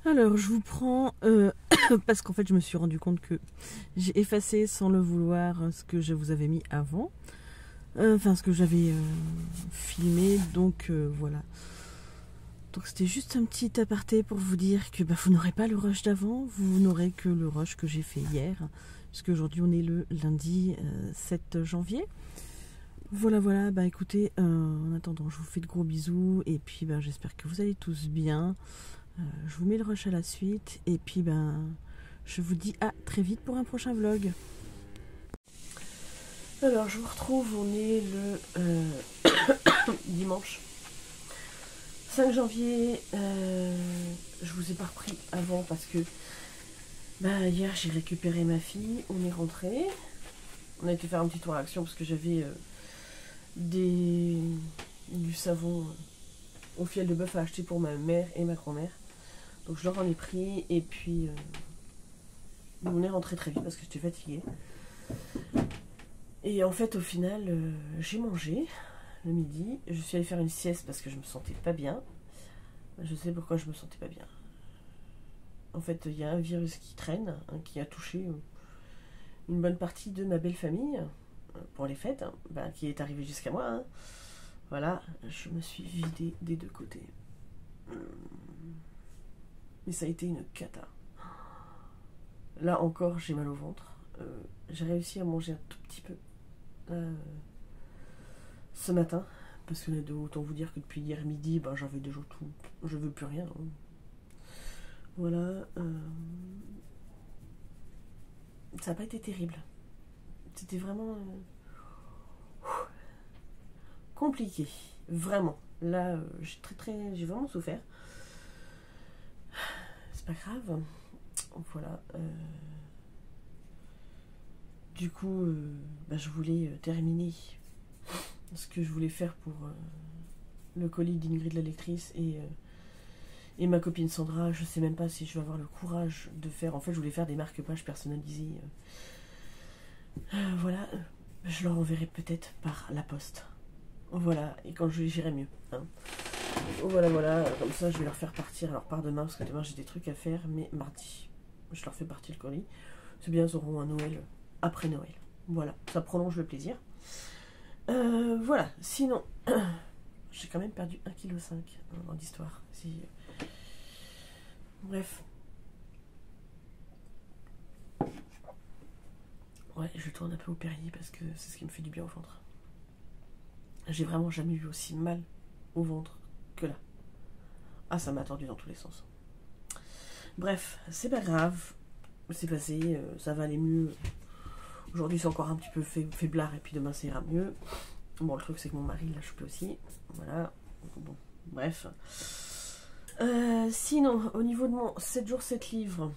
Alors, je vous prends, parce qu'en fait, je me suis rendu compte que j'ai effacé sans le vouloir ce que je vous avais mis avant. Enfin, ce que j'avais filmé, donc voilà. Donc, c'était juste un petit aparté pour vous dire que vous n'aurez pas le rush d'avant, vous n'aurez que le rush que j'ai fait hier, puisque aujourd'hui, on est le lundi 7 janvier. Voilà, voilà, écoutez, en attendant, je vous fais de gros bisous, et puis j'espère que vous allez tous bien. Je vous mets le rush à la suite et puis je vous dis à très vite pour un prochain vlog. Alors je vous retrouve, on est le dimanche 5 janvier. Je vous ai pas repris avant parce que hier j'ai récupéré ma fille, on est rentré. On a été faire un petit tour à l'action parce que j'avais du savon au fiel de bœuf à acheter pour ma mère et ma grand-mère. Donc je leur en ai pris et puis on est rentré très vite parce que j'étais fatiguée. Et en fait au final j'ai mangé le midi. Je suis allée faire une sieste parce que je me sentais pas bien. Je sais pourquoi je me sentais pas bien. En fait il y a un virus qui traîne, qui a touché une bonne partie de ma belle famille pour les fêtes, qui est arrivé jusqu'à moi. Voilà, je me suis vidée des deux côtés. Mais ça a été une cata. Là encore, j'ai mal au ventre. J'ai réussi à manger un tout petit peu ce matin. Parce que autant vous dire que depuis hier midi, j'avais déjà tout. Je veux plus rien. Voilà. Ça n'a pas été terrible. C'était vraiment compliqué. Vraiment. Là, j'ai vraiment souffert. C'est pas grave. Voilà. Du coup, je voulais terminer ce que je voulais faire pour le colis d'Ingrid la lectrice et ma copine Sandra. Je sais même pas si je vais avoir le courage de faire. En fait, je voulais faire des marque-pages personnalisés. Voilà. Je leur enverrai peut-être par la poste. Voilà. Et quand j'irai mieux. Voilà, voilà. Comme ça, je vais leur faire partir. Alors, pas demain, parce que demain, j'ai des trucs à faire. Mais mardi, je leur fais partir le colis. C'est bien, ils auront un Noël après Noël. Voilà, ça prolonge le plaisir. Voilà, sinon, j'ai quand même perdu 1,5 kg dans l'histoire. Bref. Ouais, je tourne un peu au Perrier parce que c'est ce qui me fait du bien au ventre. J'ai vraiment jamais eu aussi mal au ventre que là. Ah, ça m'a tordu dans tous les sens. Bref, c'est pas grave. C'est passé, ça va aller mieux. Aujourd'hui, c'est encore un petit peu faiblard et puis demain, ça ira mieux. Bon, le truc, c'est que mon mari l'a chopé aussi. Voilà. Bon, bref. Sinon, au niveau de mon 7 jours, 7 livres,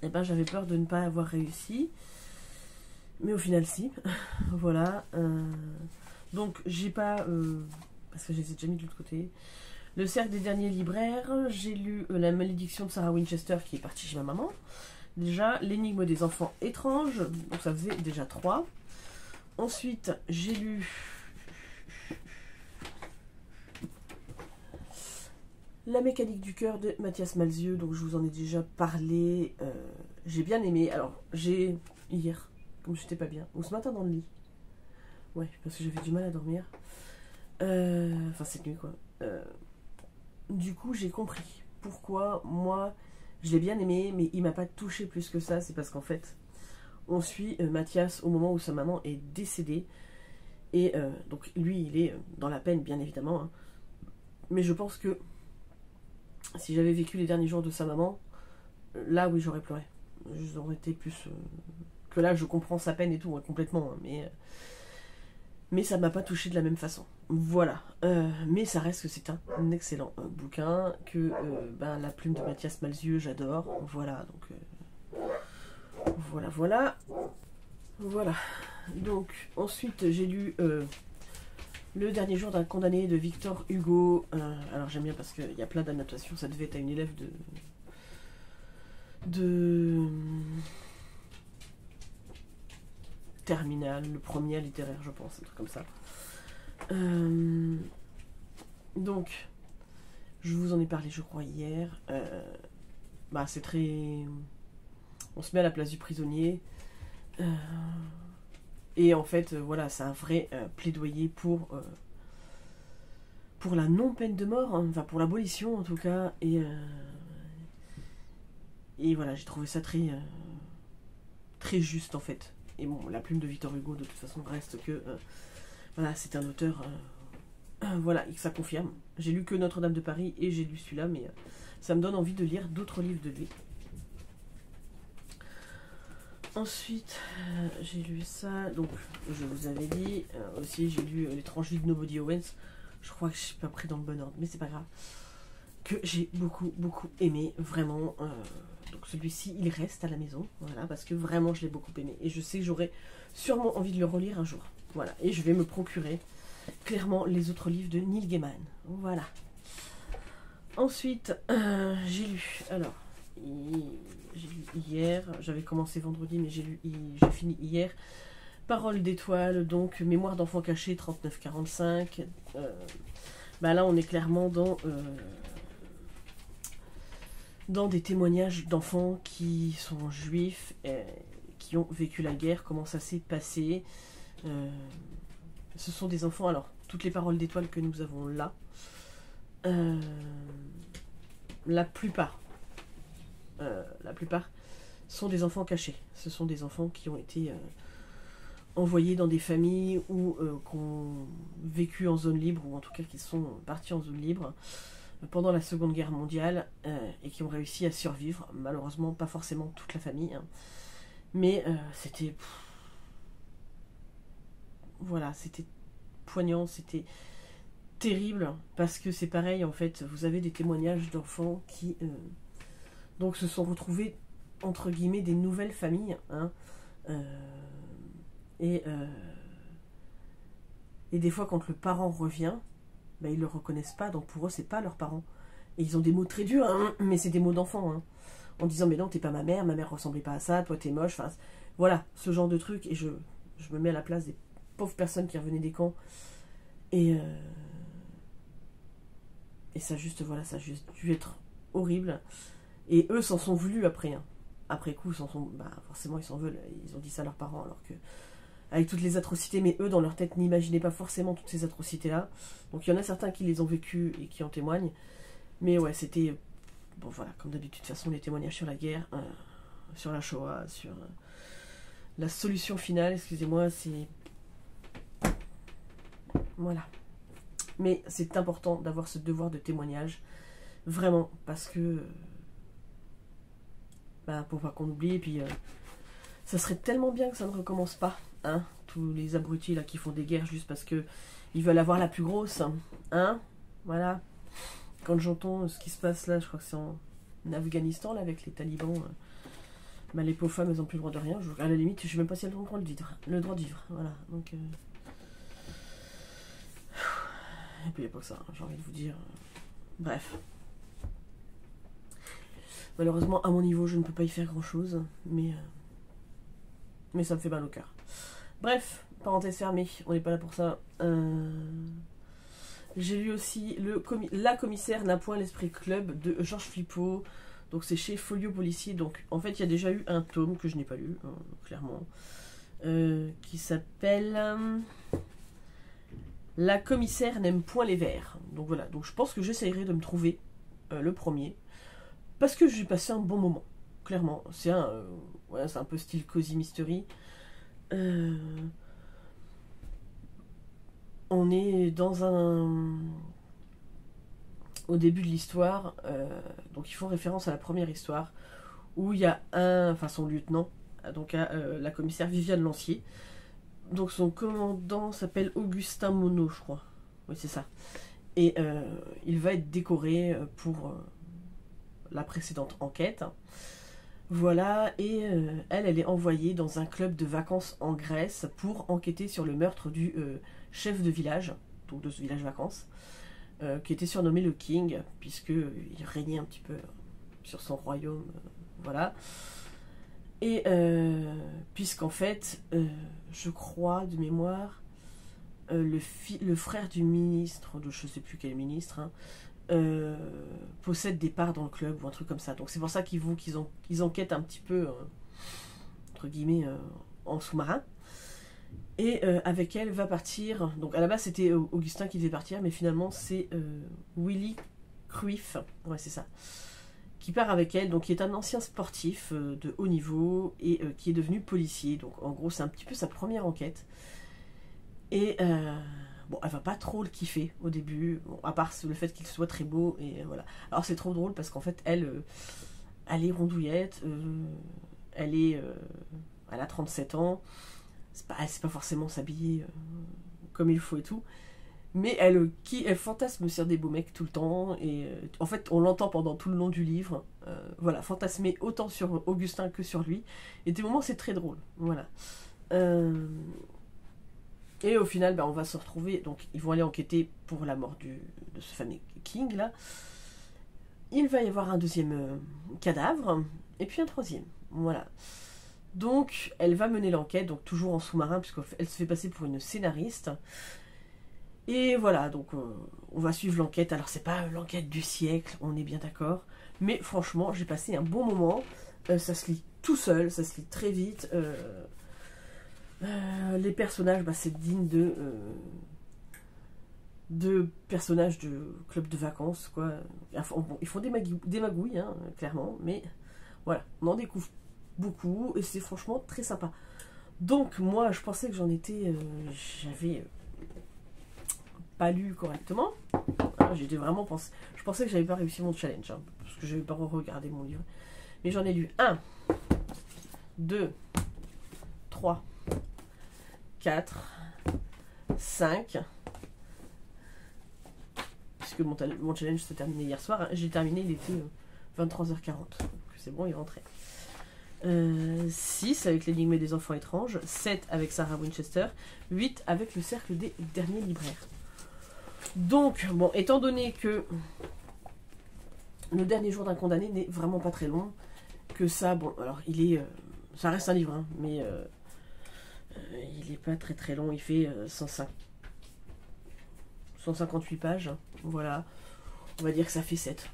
j'avais peur de ne pas avoir réussi. Mais au final, si. Voilà. Donc, j'ai pas... parce que je les ai déjà mis de l'autre côté. Le cercle des derniers libraires. J'ai lu La malédiction de Sarah Winchester qui est partie chez ma maman. Déjà, l'énigme des enfants étranges. Donc, ça faisait déjà 3. Ensuite, j'ai lu La mécanique du cœur de Mathias Malzieu. Donc, je vous en ai déjà parlé. J'ai bien aimé. Alors, j'ai hier, comme j'étais pas bien, ou ce matin dans le lit. Ouais, parce que j'avais du mal à dormir. Enfin, cette nuit, quoi. Du coup, j'ai compris pourquoi moi, je l'ai bien aimé, mais il m'a pas touché plus que ça. C'est parce qu'en fait, on suit Mathias au moment où sa maman est décédée. Et donc, lui, il est dans la peine, bien évidemment. Mais je pense que si j'avais vécu les derniers jours de sa maman, là, oui, j'aurais pleuré. J'aurais été plus... que là, je comprends sa peine et tout, complètement. Mais ça m'a pas touché de la même façon. Voilà. Mais ça reste que c'est un excellent bouquin. Que la plume de Mathias Malzieu, j'adore. Voilà, donc... voilà, voilà. Voilà. Donc, ensuite, j'ai lu Le dernier jour d'un condamné de Victor Hugo. Alors, j'aime bien parce qu'il y a plein d'annotations. Ça devait être à une élève de terminale, le premier littéraire, je pense, un truc comme ça. Donc, Je vous en ai parlé, je crois, hier. Bah, c'est très... On se met à la place du prisonnier. Et en fait, voilà, c'est un vrai plaidoyer pour la non-peine de mort, hein, enfin pour l'abolition en tout cas. Et voilà, j'ai trouvé ça très, très juste en fait. Et bon, la plume de Victor Hugo, de toute façon, reste que... voilà, c'est un auteur... voilà, et que ça confirme. J'ai lu que Notre-Dame de Paris et j'ai lu celui-là, mais ça me donne envie de lire d'autres livres de lui. Ensuite, j'ai lu ça, donc je vous avais dit, aussi j'ai lu L'étrange vie de Nobody Owens. Je crois que je suis pas pris dans le bon ordre, mais c'est pas grave. Que j'ai beaucoup, beaucoup aimé, vraiment. Donc celui-ci, il reste à la maison, voilà, parce que vraiment je l'ai beaucoup aimé. Et je sais que j'aurai sûrement envie de le relire un jour. Voilà, et je vais me procurer clairement les autres livres de Neil Gaiman. Voilà. Ensuite, j'ai lu, alors, j'ai lu hier, j'avais commencé vendredi, mais j'ai fini hier. Paroles d'étoiles, donc Mémoire d'enfants cachés, 39-45. Bah là, on est clairement dans des témoignages d'enfants qui sont juifs, qui ont vécu la guerre, comment ça s'est passé. Ce sont des enfants, alors, toutes les paroles d'étoiles que nous avons là, la plupart sont des enfants cachés. Ce sont des enfants qui ont été envoyés dans des familles ou qui ont vécu en zone libre, ou en tout cas qui sont partis en zone libre pendant la Seconde Guerre mondiale et qui ont réussi à survivre. Malheureusement, pas forcément toute la famille, hein. Mais c'était... Voilà, c'était poignant, c'était terrible, parce que c'est pareil, en fait, vous avez des témoignages d'enfants qui donc se sont retrouvés, entre guillemets, des nouvelles familles, hein, et des fois, quand le parent revient, ben, ils le reconnaissent pas, donc pour eux, c'est pas leurs parents. Et ils ont des mots très durs, hein, mais c'est des mots d'enfant, hein, en disant, mais non, t'es pas ma mère ressemblait pas à ça, toi t'es moche, enfin, voilà, ce genre de truc, et je me mets à la place des pauvres personnes qui revenaient des camps, et ça juste, voilà, ça a juste dû être horrible, et eux s'en sont voulus après, hein. Après coup, bah, forcément ils s'en veulent, ils ont dit ça à leurs parents, alors que, avec toutes les atrocités, mais eux dans leur tête n'imaginaient pas forcément toutes ces atrocités là, donc il y en a certains qui les ont vécues et qui en témoignent, mais ouais, c'était, bon voilà, comme d'habitude, de toute façon, les témoignages sur la guerre, sur la Shoah, sur la solution finale, excusez-moi, c'est... Voilà. Mais c'est important d'avoir ce devoir de témoignage, vraiment, parce que... bah, pour pas qu'on oublie, et puis... ça serait tellement bien que ça ne recommence pas, hein, tous les abrutis là qui font des guerres juste parce que ils veulent avoir la plus grosse, hein, voilà. Quand j'entends ce qui se passe là, je crois que c'est en Afghanistan, là, avec les talibans, bah, les pauvres femmes, elles n'ont plus le droit de rien. À la limite, je ne sais même pas si elles ont le droit de vivre, voilà. Donc, et puis il n'y a pas que ça, hein, j'ai envie de vous dire. Bref. Malheureusement, à mon niveau, je ne peux pas y faire grand-chose, mais ça me fait mal au cœur. Bref, parenthèse fermée, on n'est pas là pour ça. J'ai lu aussi La commissaire n'a point l'esprit club de Georges Flippot. Donc c'est chez Folio Policier. Donc en fait il y a déjà eu un tome que je n'ai pas lu, hein, clairement. Qui s'appelle La commissaire n'aime point les vers. Donc voilà, donc je pense que j'essayerai de me trouver le premier. Parce que j'ai passé un bon moment, clairement. C'est ouais, c'est un peu style Cozy Mystery. On est dans au début de l'histoire, donc ils font référence à la première histoire, où il y a son lieutenant, donc la commissaire Viviane Lancier. Donc son commandant s'appelle Augustin Monod, je crois. Oui, c'est ça. Et il va être décoré pour la précédente enquête. Voilà, et elle est envoyée dans un club de vacances en Grèce pour enquêter sur le meurtre du chef de village, donc de ce village vacances, qui était surnommé le King, puisqu'il régnait un petit peu sur son royaume, voilà. Et puisqu'en fait, je crois, de mémoire, le frère du ministre, de je sais plus quel ministre, hein, possède des parts dans le club ou un truc comme ça. Donc c'est pour ça qu'ils enquêtent un petit peu, entre guillemets, en sous-marin. Et avec elle va partir, donc à la base c'était Augustin qui devait partir, mais finalement c'est Willy Cruyff, ouais c'est ça, qui part avec elle, donc qui est un ancien sportif de haut niveau et qui est devenu policier. Donc en gros c'est un petit peu sa première enquête. Et bon, elle va pas trop le kiffer au début, bon, à part le fait qu'il soit très beau, et voilà. Alors c'est trop drôle parce qu'en fait elle est rondouillette, elle a 37 ans, elle sait pas forcément s'habiller comme il faut et tout, mais elle fantasme sur des beaux mecs tout le temps, et en fait on l'entend pendant tout le long du livre, voilà, fantasmer autant sur Augustin que sur lui, et des moments c'est très drôle, voilà. Et au final on va se retrouver, donc ils vont aller enquêter pour la mort de ce fameux King là. Il va y avoir un deuxième cadavre, et puis un troisième, voilà. Donc, elle va mener l'enquête, donc toujours en sous-marin, puisqu'elle se fait passer pour une scénariste. Et voilà, donc on va suivre l'enquête. Alors, c'est pas l'enquête du siècle, on est bien d'accord. Mais franchement, j'ai passé un bon moment. Ça se lit tout seul, ça se lit très vite. Les personnages, c'est digne de personnages de club de vacances, quoi. Ils font des magouilles, hein, clairement. Mais voilà, on en découvre beaucoup et c'est franchement très sympa. Donc moi je pensais que j'avais pas lu correctement. J'étais vraiment je pensais que j'avais pas réussi mon challenge, hein, parce que j'avais pas regardé mon livre. Mais j'en ai lu 1, 2, 3, 4, 5. Puisque mon challenge s'est terminé hier soir. Hein. J'ai terminé, il était 23h40. Donc c'est bon, il est rentré. 6 avec l'énigme des enfants étranges, 7 avec Sarah Winchester, 8 avec le cercle des derniers libraires. Donc, bon, étant donné que le dernier jour d'un condamné n'est vraiment pas très long, que ça, bon, alors ça reste un livre, hein, mais il est pas très très long, il fait 158 pages, voilà, on va dire que ça fait 7.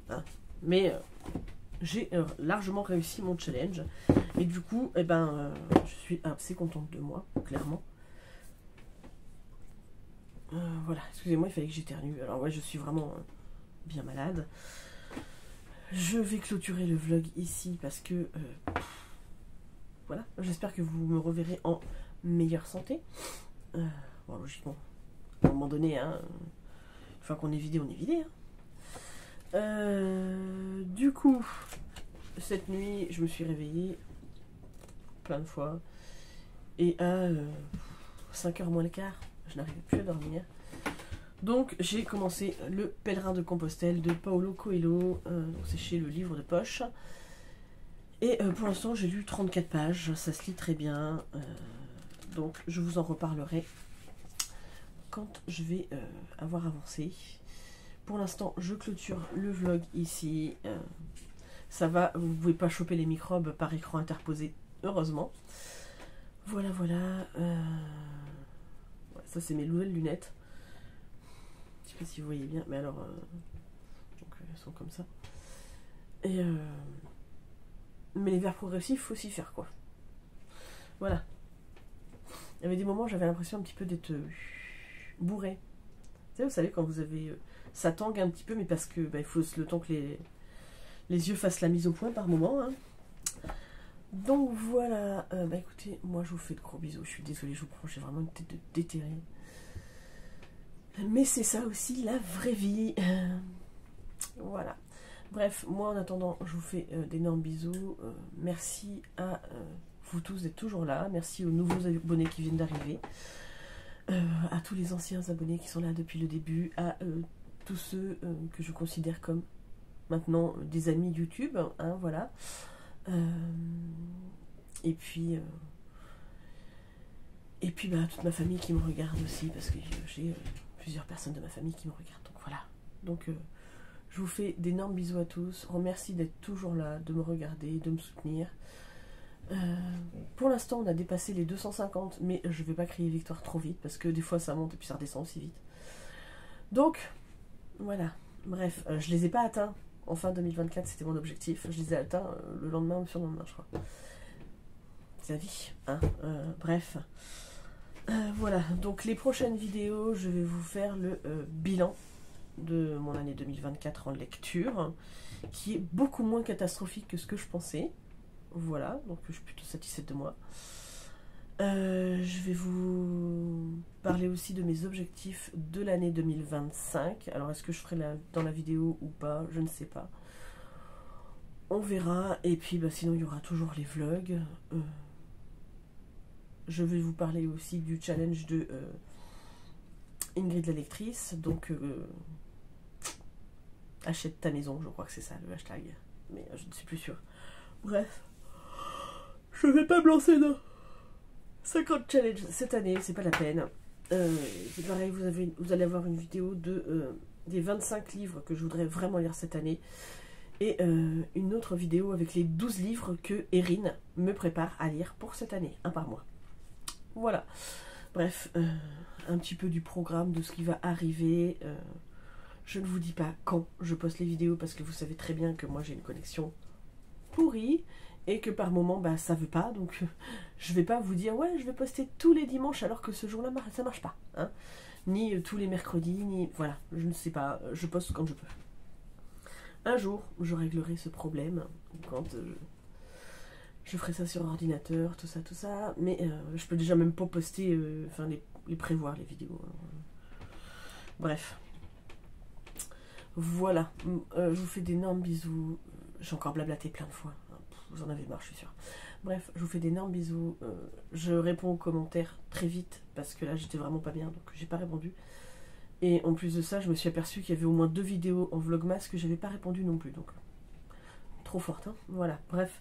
Hein. Mais j'ai largement réussi mon challenge. Et du coup, je suis assez contente de moi, clairement. Voilà, excusez-moi, il fallait que j'éternue. Alors ouais, je suis vraiment bien malade. Je vais clôturer le vlog ici parce que... voilà, j'espère que vous me reverrez en meilleure santé. Bon, logiquement, à un moment donné, hein, une fois qu'on est vidé, on est vidé. Hein. Du coup, cette nuit, je me suis réveillée plein de fois. Et à 5h moins le quart, je n'arrivais plus à dormir. Donc, j'ai commencé Le Pèlerin de Compostelle de Paulo Coelho. C'est chez Le Livre de Poche. Et pour l'instant, j'ai lu 34 pages. Ça se lit très bien. Donc, je vous en reparlerai quand je vais avoir avancé. Pour l'instant, je clôture le vlog ici. Ça va, vous ne pouvez pas choper les microbes par écran interposé, heureusement. Voilà, voilà. Ça, c'est mes nouvelles lunettes. Je ne sais pas si vous voyez bien, mais alors... donc, elles sont comme ça. Et... mais les verres progressifs, il faut aussi faire, quoi. Voilà. Il y avait des moments où j'avais l'impression un petit peu d'être bourré. Vous savez, quand vous avez... ça tangue un petit peu, mais parce que il faut le temps que les yeux fassent la mise au point par moment. Hein. Donc voilà. Écoutez, moi je vous fais de gros bisous. Je suis désolée, je vous prends, j'ai vraiment une tête de déterré. Mais c'est ça aussi la vraie vie. Voilà. Bref, moi en attendant, je vous fais d'énormes bisous. Merci à vous tous d'être toujours là. Merci aux nouveaux abonnés qui viennent d'arriver. À tous les anciens abonnés qui sont là depuis le début. À tous ceux que je considère comme maintenant des amis YouTube. Hein, voilà. Et puis toute ma famille qui me regarde aussi. Parce que j'ai plusieurs personnes de ma famille qui me regardent. Donc voilà. Donc... je vous fais d'énormes bisous à tous. Remercie d'être toujours là, de me regarder, de me soutenir. Pour l'instant, on a dépassé les 250, mais je ne vais pas crier victoire trop vite, parce que des fois ça monte et puis ça redescend aussi vite. Donc, voilà. Bref, je les ai pas atteints en fin 2024, c'était mon objectif. Je les ai atteints le lendemain ou le surlendemain, je crois. C'est la vie, hein. Bref. Voilà, donc les prochaines vidéos, je vais vous faire le bilan de mon année 2024 en lecture, qui est beaucoup moins catastrophique que ce que je pensais. Voilà, donc je suis plutôt satisfaite de moi. Je vais vous parler aussi de mes objectifs de l'année 2025. Alors, est-ce que je ferai dans la vidéo ou pas? Je ne sais pas. On verra. Et puis, sinon, il y aura toujours les vlogs. Je vais vous parler aussi du challenge de Ingrid la lectrice. Donc, achète ta maison, je crois que c'est ça le hashtag. Mais je ne suis plus sûre. Bref. Je vais pas me lancer dans 50 challenges cette année, c'est pas la peine. C'est pareil, vous allez avoir une vidéo des 25 livres que je voudrais vraiment lire cette année. Et une autre vidéo avec les 12 livres que Erin me prépare à lire pour cette année, un par mois. Voilà. Bref, un petit peu du programme, de ce qui va arriver. Je ne vous dis pas quand je poste les vidéos parce que vous savez très bien que moi j'ai une connexion pourrie. Et que par moment, ça veut pas, donc je vais pas vous dire, ouais, je vais poster tous les dimanches alors que ce jour-là, ça marche pas. Hein, ni tous les mercredis, ni... Voilà, je ne sais pas, je poste quand je peux. Un jour, je réglerai ce problème, quand je ferai ça sur ordinateur, tout ça, mais je peux déjà même pas poster, enfin, les prévoir, les vidéos. Bref. Voilà, je vous fais d'énormes bisous. J'ai encore blablaté plein de fois. Vous en avez marre, je suis sûre. Bref, je vous fais d'énormes bisous. Je réponds aux commentaires très vite parce que là, j'étais vraiment pas bien, donc j'ai pas répondu. Et en plus de ça, je me suis aperçue qu'il y avait au moins 2 vidéos en vlogmas que j'avais pas répondu non plus. Donc, trop forte, hein. Voilà, bref.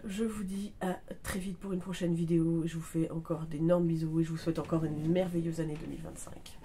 Je vous dis à très vite pour une prochaine vidéo. Je vous fais encore d'énormes bisous et je vous souhaite encore une merveilleuse année 2025.